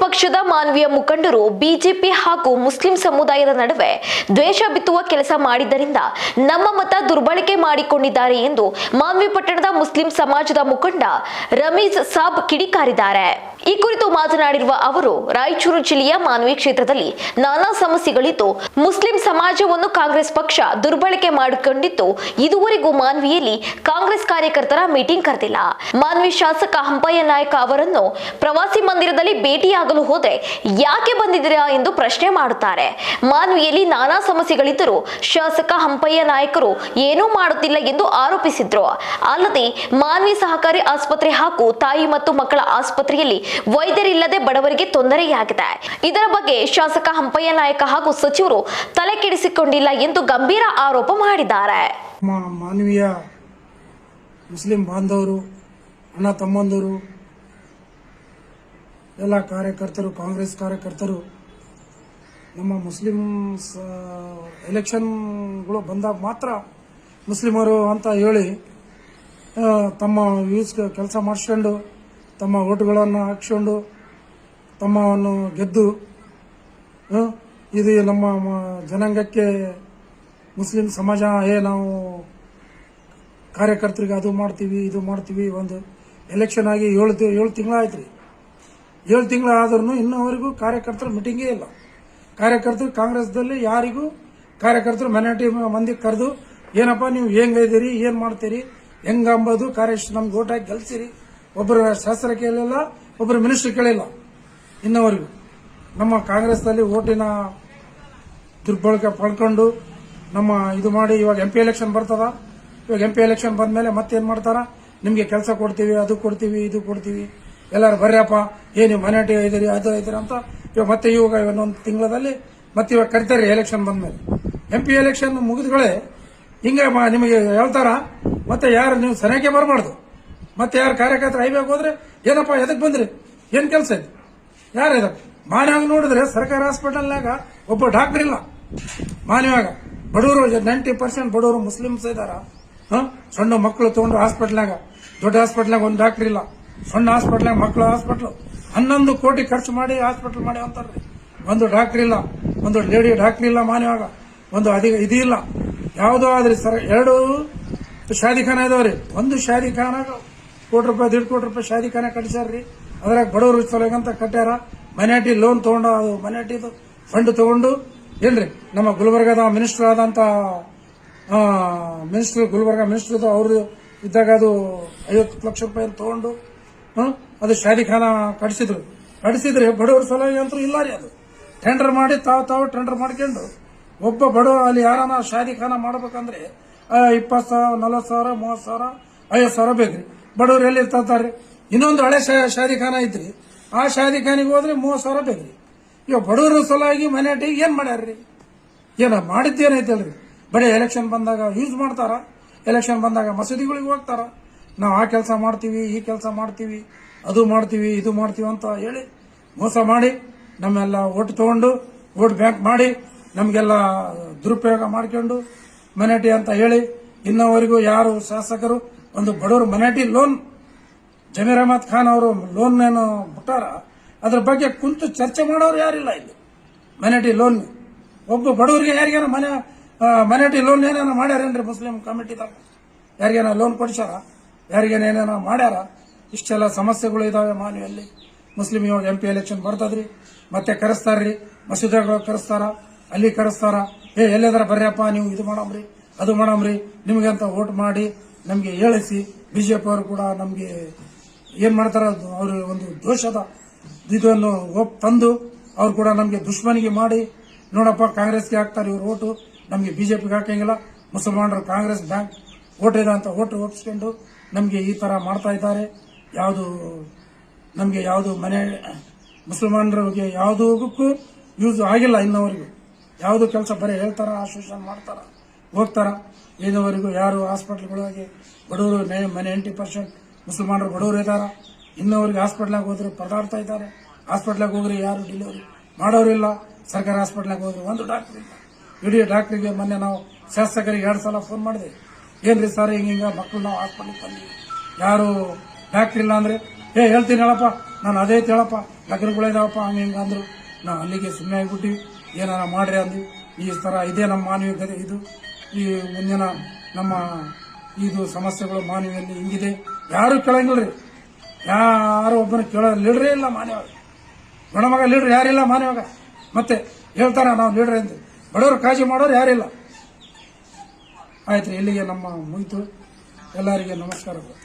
ಪಕ್ಷದ ಮಾನವೀಯ ಮುಖಂಡರು ಬಿಜೆಪಿ ಹಾಗೂ ಮುಸ್ಲಿಂ ಸಮುದಾಯದ ನಡುವೆ ದ್ವೇಷ ಬಿತ್ತುವ ಕೆಲಸ ಮಾಡಿದ್ದರಿಂದ ನಮ್ಮ ಮತ ದುರ್ಬಳಕೆ ಮಾಡಿಕೊಂಡಿದ್ದಾರೆ ಎಂದು ಮಾನ್ವಿ ಪಟ್ಟಣದ ಮುಸ್ಲಿಂ ಸಮಾಜದ ಮುಖಂಡ ರಮೀಜ್ ಸಾಬ್ ಕಿಡಿಕಾರಿದ್ದಾರೆ. ಈ ಕುರಿತು ಮಾತನಾಡಿರುವ ಅವರು, ರಾಯಚೂರು ಜಿಲ್ಲೆಯ ಮಾನ್ವಿ ಕ್ಷೇತ್ರದಲ್ಲಿ ನಾನಾ ಸಮಸ್ಯೆಗಳಿದ್ದು ಮುಸ್ಲಿಂ ಸಮಾಜವನ್ನು ಕಾಂಗ್ರೆಸ್ ಪಕ್ಷ ದುರ್ಬಳಕೆ ಮಾಡಿಕೊಂಡಿದ್ದು ಇದುವರೆಗೂ ಮಾನ್ವಿಯಲ್ಲಿ ಕಾಂಗ್ರೆಸ್ ಕಾರ್ಯಕರ್ತರ ಮೀಟಿಂಗ್ ಕರೆದಿಲ್ಲ. ಮಾನ್ವಿ ಶಾಸಕ ಹಂಪಯ್ಯ ನಾಯಕ ಅವರನ್ನು ಪ್ರವಾಸಿ ಮಂದಿರದಲ್ಲಿ ಭೇಟಿಯಾಗಲು ಹೋದ್ರೆ ಯಾಕೆ ಬಂದಿದ್ದೀರಾ ಎಂದು ಪ್ರಶ್ನೆ ಮಾಡುತ್ತಾರೆ. ಮಾನ್ವಿಯಲ್ಲಿ ನಾನಾ ಸಮಸ್ಯೆಗಳಿದ್ದರೂ ಶಾಸಕ ಹಂಪಯ್ಯ ನಾಯಕರು ಏನೂ ಮಾಡುತ್ತಿಲ್ಲ ಎಂದು ಆರೋಪಿಸಿದ್ರು. ಅಲ್ಲದೆ ಮಾನ್ವಿ ಸಹಕಾರಿ ಆಸ್ಪತ್ರೆ ಹಾಗೂ ತಾಯಿ ಮತ್ತು ಮಕ್ಕಳ ಆಸ್ಪತ್ರೆಯಲ್ಲಿ ವೈದ್ಯರಿಲ್ಲದೆ ಬಡವರಿಗೆ ತೊಂದರೆಯಾಗಿದೆ. ಇದರ ಬಗ್ಗೆ ಶಾಸಕ ಹಂಪಯ್ಯ ನಾಯಕ ಹಾಗೂ ಸಚಿವರು ತಲೆ ಕೆಡಿಸಿಕೊಂಡಿಲ್ಲ ಎಂದು ಗಂಭೀರ ಆರೋಪ ಮಾಡಿದ್ದಾರೆ. ಮಾನವೀಯ ಮುಸ್ಲಿಂ ಬಾಂಧವರು, ಅಣ್ಣ ತಮ್ಮಂದರು, ಎಲ್ಲ ಕಾರ್ಯಕರ್ತರು, ಕಾಂಗ್ರೆಸ್ ಕಾರ್ಯಕರ್ತರು ನಮ್ಮ ಮುಸ್ಲಿಂ ಎಲೆಕ್ಷನ್ಗಳು ಬಂದಾಗ ಮಾತ್ರ ಮುಸ್ಲಿಮರು ಅಂತ ಹೇಳಿ ತಮ್ಮ ಯೂಸ್ ಕೆಲಸ ಮಾಡಿಸ್ಕೊಂಡು ತಮ್ಮ ಓಟುಗಳನ್ನು ಹಾಕ್ಸ್ಕೊಂಡು ತಮ್ಮವನ್ನು ಗೆದ್ದು ಇದು ನಮ್ಮ ಜನಾಂಗಕ್ಕೆ ಮುಸ್ಲಿಂ ಸಮಾಜ ನಾವು ಕಾರ್ಯಕರ್ತರಿಗೆ ಅದು ಮಾಡ್ತೀವಿ ಇದು ಮಾಡ್ತೀವಿ. ಒಂದು ಎಲೆಕ್ಷನ್ ಆಗಿ 7 ತಿಂಗಳಾಯ್ತು ರೀ. 7 ತಿಂಗಳಾದ್ರೂ ಇನ್ನೂವರೆಗೂ ಕಾರ್ಯಕರ್ತರ ಮೀಟಿಂಗೇ ಇಲ್ಲ. ಕಾರ್ಯಕರ್ತರು ಕಾಂಗ್ರೆಸ್ದಲ್ಲಿ ಯಾರಿಗೂ ಕಾರ್ಯಕರ್ತರು ಮಂದಿ ಕರೆದು ಏನಪ್ಪ ನೀವು ಹೆಂಗಿದ್ದೀರಿ, ಏನು ಮಾಡ್ತೀರಿ, ಹೆಂಗಂಬೋದು ನಮ್ಗೆ ಓಟ್ ಹಾಕಿ ಗೆಲ್ಸಿರಿ. ಒಬ್ಬರು ಶಾಸಕ ಕೇಳಿಲ್ಲ, ಒಬ್ಬರು ಮಿನಿಸ್ಟರ್ ಕೇಳಿಲ್ಲ. ಇನ್ನವರೆಗೂ ನಮ್ಮ ಕಾಂಗ್ರೆಸ್ನಲ್ಲಿ ಓಟಿನ ದುರ್ಬಳಕೆ ಪಡ್ಕೊಂಡು ನಮ್ಮ ಇದು ಮಾಡಿ ಇವಾಗ MP ಎಲೆಕ್ಷನ್ ಬರ್ತದ. ಇವಾಗ MP ಎಲೆಕ್ಷನ್ ಬಂದ್ಮೇಲೆ ಮತ್ತೇನ್ ಮಾಡ್ತಾರ, ನಿಮ್ಗೆ ಕೆಲಸ ಕೊಡ್ತೀವಿ, ಅದು ಕೊಡ್ತೀವಿ, ಇದು ಕೊಡ್ತೀವಿ, ಎಲ್ಲಾರು ಬರ್ರಪ್ಪ, ಏನು ಮನೆಟಿ ಇದೀರಿ, ಅದು ಐದಿರಿ ಅಂತ ಇವಾಗ ಇನ್ನೊಂದು ತಿಂಗಳಲ್ಲಿ ಮತ್ತೆ ಇವಾಗ ಕರಿತಾರೆ ಎಲೆಕ್ಷನ್ ಬಂದ್ಮೇಲೆ. MP ಎಲೆಕ್ಷನ್ ಮುಗಿದ್ಗಳೇ ಹಿಂಗೆ ನಿಮಗೆ ಹೇಳ್ತಾರ. ಮತ್ತೆ ಯಾರು ನೀವು ಸರಿಯಾಗಿ ಬರಬಾರ್ದು. ಮತ್ತೆ ಯಾರು ಕಾರ್ಯಕರ್ತರು ಐಬೇಕು ಹೋದ್ರೆ ಏನಪ್ಪ ಎದಕ್ ಬಂದ್ರಿ, ಏನ್ ಕೆಲಸ ಇದೆ, ಯಾರು ಇದಕ್ಕೆ ಮಾನ್ಯವಾಗಿ ನೋಡಿದ್ರೆ ಸರ್ಕಾರಿ ಹಾಸ್ಪಿಟಲ್ನಾಗ ಒಬ್ಬ ಡಾಕ್ಟರ್ ಇಲ್ಲ. ಮಾನ್ಯವಾಗ ಬಡವರು 90% ಬಡವರು ಮುಸ್ಲಿಮ್ಸ್ ಇದಾರ. ಸಣ್ಣ ಮಕ್ಕಳು ತಗೊಂಡು ಹಾಸ್ಪಿಟಲ್ನಾಗ, ದೊಡ್ಡ ಹಾಸ್ಪಿಟಲ್ನಾಗ ಒಂದು ಡಾಕ್ಟರ್ ಇಲ್ಲ. ಸಣ್ಣ ಹಾಸ್ಪಿಟಲ್ನಾಗ ಮಕ್ಕಳು ಹಾಸ್ಪಿಟಲ್ 11 ಕೋಟಿ ಖರ್ಚು ಮಾಡಿ ಹಾಸ್ಪಿಟಲ್ ಮಾಡಿ ಅಂತಾರ್ರಿ. ಒಂದು ಡಾಕ್ಟರ್ ಇಲ್ಲ, ಒಂದು ಲೇಡಿ ಡಾಕ್ಟರ್ ಇಲ್ಲ. ಮಾನ್ಯವಾಗ ಒಂದು ಇದಿಲ್ಲ. ಯಾವುದೋ ಆದ್ರಿ ಸರ್ 2 ಶಾದಿಖಾನ ಇದಾವ್ರಿ. ಒಂದು ಶಾದಿಖಾನ ₹1 ಕೋಟಿ, ₹1.5 ಕೋಟಿ ಶಾದಿಖಾನೆ ಕಟ್ಟಿಸ್ಯಾರ್ರಿ. ಅದ್ರಾಗ ಬಡವರು ಸಲಗಂತ ಕಟ್ಟ್ಯಾರ. ಮೈನಾರಿಟಿ ಲೋನ್ ತಗೊಂಡು, ಅದು ಮೈನಾರಿಟಿದು ಫಂಡ್ ತಗೊಂಡು ಏನ್ರಿ ನಮ್ಮ ಗುಲ್ಬರ್ಗದ ಮಿನಿಸ್ಟರ್ ಆದಂತ ಗುಲ್ಬರ್ಗ ಮಿನಿಸ್ಟರ್ ಅವ್ರು ಇದ್ದಾಗ ಅದು 50 ಲಕ್ಷ ರೂಪಾಯಿ ತಗೊಂಡು ಅದು ಶಾದಿಖಾನ ಕಟ್ಟಿಸಿದ್ರೆ ಬಡವ್ರ ಸಲುವಾಗಿ ಅಂತೂ ಇಲ್ಲ ರೀ. ಅದು ಟೆಂಡರ್ ಮಾಡಿ ತಾವು ಟೆಂಡರ್ ಮಾಡ್ಕೊಂಡು ಒಬ್ಬ ಬಡವ ಅಲ್ಲಿ ಯಾರನ್ನ ಶಾದಿಖಾನ ಮಾಡ್ಬೇಕಂದ್ರೆ 20,000, 40,000, 30,000, 50,000 ಬೇಕ್ರಿ. ಬಡವ್ರು ಎಲ್ಲಿ ಇರ್ತಾರ್ರಿ. ಇನ್ನೊಂದು ಹಳೆ ಶಾದಿಖಾನ ಐತ್ರಿ, ಆ ಶಾದಿಖಾನಿಗೆ ಹೋದ್ರೆ 30,000 ಬೇಕ್ರಿ. ಇವಾಗ ಬಡವರ ಸಲುವಾಗಿ ಮನೆಟಿಗೆ ಏನ್ ಮಾಡ್ಯಾರ್ರಿ, ಏನ ಮಾಡಿದ್ದೇನೈತಲ್ರಿ. ಬರೀ ಎಲೆಕ್ಷನ್ ಬಂದಾಗ ಯೂಸ್ ಮಾಡ್ತಾರ. ಎಲೆಕ್ಷನ್ ಬಂದಾಗ ಮಸೀದಿಗಳಿಗೆ ಹೋಗ್ತಾರ. ನಾವು ಆ ಕೆಲಸ ಮಾಡ್ತೀವಿ, ಈ ಕೆಲಸ ಮಾಡ್ತೀವಿ, ಅದು ಮಾಡ್ತೀವಿ, ಇದು ಮಾಡ್ತೀವಿ ಅಂತ ಹೇಳಿ ಮೋಸ ಮಾಡಿ ನಮ್ಮೆಲ್ಲ ಓಟ್ ತಗೊಂಡು ವೋಟ್ ಬ್ಯಾಂಕ್ ಮಾಡಿ ನಮಗೆಲ್ಲ ದುರುಪಯೋಗ ಮಾಡ್ಕೊಂಡು ಮನೆಟಿ ಅಂತ ಹೇಳಿ ಇನ್ನವರೆಗೂ ಯಾರು ಶಾಸಕರು ಒಂದು ಬಡವರು ಮನೆಟಿ ಲೋನ್ ಜಮೀರ್ ಅಹಮದ್ ಖಾನ್ ಅವರು ಲೋನ್ ಏನು ಬಿಟ್ಟಾರ ಅದ್ರ ಬಗ್ಗೆ ಕುಂತು ಚರ್ಚೆ ಮಾಡೋರು ಯಾರಿಲ್ಲ ಇಲ್ಲಿ. ಮನೆಟಿ ಲೋನ್ ಒಬ್ಬ ಬಡವರಿಗೆ ಯಾರಿಗೇನ ಮನೆಟಿ ಲೋನ್ ಏನೇನೋ ಮಾಡ್ಯಾರೇನ್ರಿ ಮುಸ್ಲಿಂ ಕಮಿಟಿದಾಗ? ಯಾರಿಗೇನ ಲೋನ್ ಕೊಡಿಸ್ಯಾರ? ಯಾರಿಗೇನ ಏನೇನೋ ಮಾಡ್ಯಾರ? ಇಷ್ಟೆಲ್ಲ ಸಮಸ್ಯೆಗಳು ಇದಾವೆ ಮಾನ್ವಿಯಲ್ಲಿ. ಮುಸ್ಲಿಂ ಇವಾಗ MP ಎಲೆಕ್ಷನ್ ಬರ್ತದ್ರಿ, ಮತ್ತೆ ಕರೆಸ್ತಾರ್ರಿ, ಮಸೀದಿಗಳು ಕರೆಸ್ತಾರ, ಅಲ್ಲಿ ಕರೆಸ್ತಾರ. ಎಲ್ಲೆದಾರ ಬರ್ರಪ್ಪ ನೀವು ಇದು ಮಾಡಮ್ರಿ, ಅದು ಮಾಡಮ್ರಿ, ನಿಮ್ಗೆ ಅಂತ ವೋಟ್ ಮಾಡಿ ನಮ್ಗೆ ಹೇಳಿಸಿ. ಬಿಜೆಪಿ ಅವರು ಕೂಡ ನಮ್ಗೆ ಏನ್ ಮಾಡ್ತಾರ, ಅವರು ಒಂದು ದೋಷದ ಇದನ್ನು ತಂದು ಅವ್ರು ಕೂಡ ನಮ್ಗೆ ದುಶ್ಮನಿಗೆ ಮಾಡಿ, ನೋಡಪ್ಪ ಕಾಂಗ್ರೆಸ್ಗೆ ಹಾಕ್ತಾರೆ ಇವ್ರು ಓಟು, ನಮ್ಗೆ ಬಿಜೆಪಿಗೆ ಹಾಕಂಗಿಲ್ಲ, ಮುಸಲ್ಮಾನರು ಕಾಂಗ್ರೆಸ್ ಬ್ಯಾಂಕ್ ಓಟ್ ಇದೆ ಅಂತ ಓಟ್ ಒಪ್ಪಿಸ್ಕೊಂಡು ನಮ್ಗೆ ಈ ತರ ಮಾಡ್ತಾ ಇದ್ದಾರೆ. ನಮ್ಗೆ ಯಾವುದು ಮುಸಲ್ಮಾನರಿಗೆ ಯಾವುದಕ್ಕೂ ಯೂಸ್ ಆಗಿಲ್ಲ ಇನ್ನವರೆಗೂ. ಯಾವುದು ಕೆಲಸ ಬರೀ ಹೇಳ್ತಾರ, ಆಶ್ವಾಸನೆ ಮಾಡ್ತಾರ, ಹೋಗ್ತಾರ. ಇನ್ನವರೆಗೂ ಯಾರು ಹಾಸ್ಪಿಟಲ್ಗಳಿಗೆ ಬಡವರು ಮನೆ 90% ಮುಸಲ್ಮಾನರು ಬಡವರು ಇದಾರ. ಇನ್ನವರೆಗೆ ಹಾಸ್ಪಿಟ್ಲಾಗ ಹೋದ್ರೆ ಪರದಾಡ್ತಾ ಇದ್ದಾರೆ. ಹಾಸ್ಪಿಟ್ಲಾಗ ಹೋಗ್ರಿ ಯಾರು ಡೆಲಿವರಿ ಮಾಡೋರಿಲ್ಲ. ಸರ್ಕಾರಿ ಹಾಸ್ಪಿಟ್ಲಾಗ ಹೋದ್ರೆ ಒಂದು ಡಾಕ್ಟರ್ ಇಲ್ಲ. ಇಡೀ ಡಾಕ್ಟರ್ಗೆ ಮೊನ್ನೆ ನಾವು ಶಾಸಕರಿಗೆ 2 ಸಲ ಫೋನ್ ಮಾಡಿದೆ. ಏನ್ರಿ ಸರ್ ಹಿಂಗ ಮಕ್ಕಳು ನಾವು ಹಾಸ್ಪಿಟ್ಲಿಗೆ ತಂದಿವಿ, ಯಾರು ಡಾಕ್ಟರ್ ಇಲ್ಲ ಅಂದ್ರೆ ಹೇಳ್ತೀನಿ ಹೇಳಪ್ಪ, ನಾನು ಅದೇ ಹೇಳಪ್ಪ, ಲಗ್ನಗಳಿದಾವಪ್ಪ ಹಂಗೆ ಹಿಂಗೆ ಅಂದ್ರು. ನಾವು ಅಲ್ಲಿಗೆ ಸುಮ್ಮನೆ ಆಗಿಬಿಟ್ಟಿವಿ. ಏನಾರ ಮಾಡ್ರಿ ಅಂದ್ವಿ. ಈ ಥರ ಇದೇ ನಮ್ಮ ಮಾನವೀಯತೆ. ಇದು ಈ ಮುಂದಿನ ನಮ್ಮ ಇದು ಸಮಸ್ಯೆಗಳು ಮಾನವೀಯಲ್ಲಿ ಹಿಂಗಿದೆ. ಯಾರು ಕೇಳಂಗಿಲ್ರಿ, ಯಾರು ಒಬ್ಬನ ಕೇಳೋ ಲೀಡ್ರೇ ಇಲ್ಲ ಮಾನವಾಗ. ಗಣಮಗ ಲೀಡ್ರ್ ಯಾರಿಲ್ಲ ಮಾನವಾಗ. ಮತ್ತೆ ಹೇಳ್ತಾರ ನಾವು ಲೀಡ್ರ್ ಅಂತ, ಬಡವರು ಕಾಳಜಿ ಮಾಡೋರು ಯಾರಿಲ್ಲ. ಆಯ್ತು, ಇಲ್ಲಿಗೆ ನಮ್ಮ ಮುಗಿತು. ಎಲ್ಲರಿಗೆ ನಮಸ್ಕಾರಗಳು.